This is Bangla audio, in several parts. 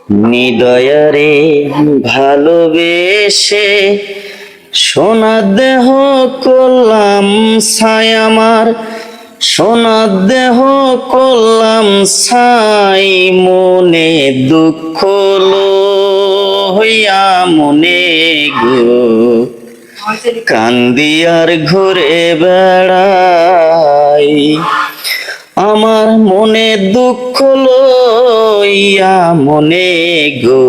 নিদয়ারে ভালোবেসে সোনা দেহ করলাম ছাই আমার, সোনা দেহ করলাম ছাই, মনে দুঃখ হইয়া মনে গো কান্দি আর ঘুরে বেড়াই। আমার মনে দুঃখ লইয়া মনে গো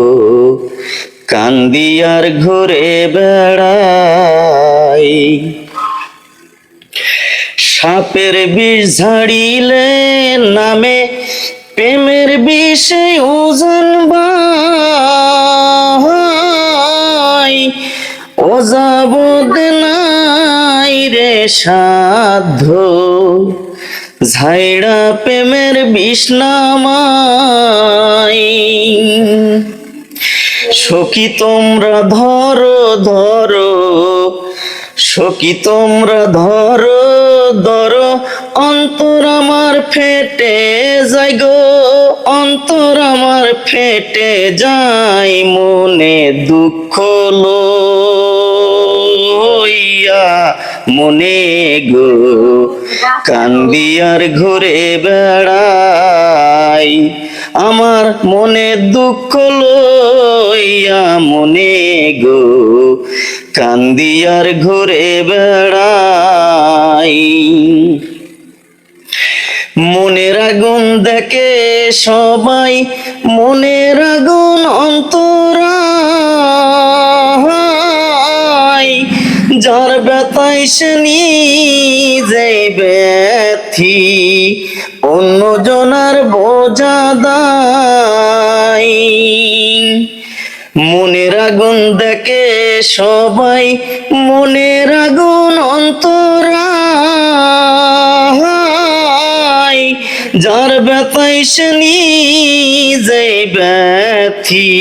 কান্দি আর ঘুরে বেড়াই। সাপের বিষ ঝাড়িলে নামে প্রেমের বিষে ওজন বাই, ও যাবদ নাই রে সাধ্য ঝাইড়া প্রেমের বিষ নামাই। সখী তোমরা ধরো ধরো, সখী তোমরা ধরো ধরো, অন্তর আমার ফেটে যায় গো, অন্তর আমার ফেটে যায়, মনে দুঃখ লইয়া মনে গো কান্দি আর ঘুরে বেড়াই। আমার মনে দুঃখ লইয়া মনে গো কান্দি আর ঘুরে বেড়াই। মনের আগুন দেখে সবাই, মনের আগুন অন্তরায়, যার ব্যথায় সে নিজে ব্যথি, অন্য জনার বোঝা দায়। মনের আগুন দেখে সবাই, মনের আগুন অন্তরায়, যার ব্যথায় সে নিজে ব্যথি,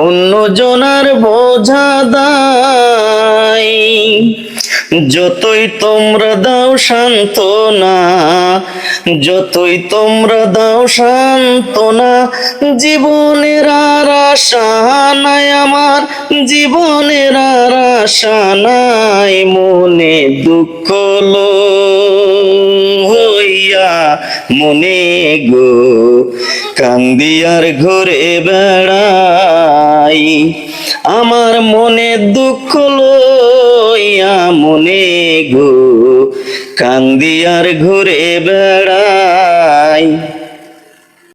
অন্য জনার বোঝা দায়। যতই তোমরা দাও সান্ত্বনা, যতই তোমরা দাও সান্ত্বনা, জীবনের আর আশা নাই আমার, জীবনের আর আশা নাই, মনে দুঃখ হইয়া মনে গো কান্দি আর ঘুরে বেড়াই। আমার মনে দুঃখ লইয়া মনে গো কান্দি আর ঘুরে বেড়াই।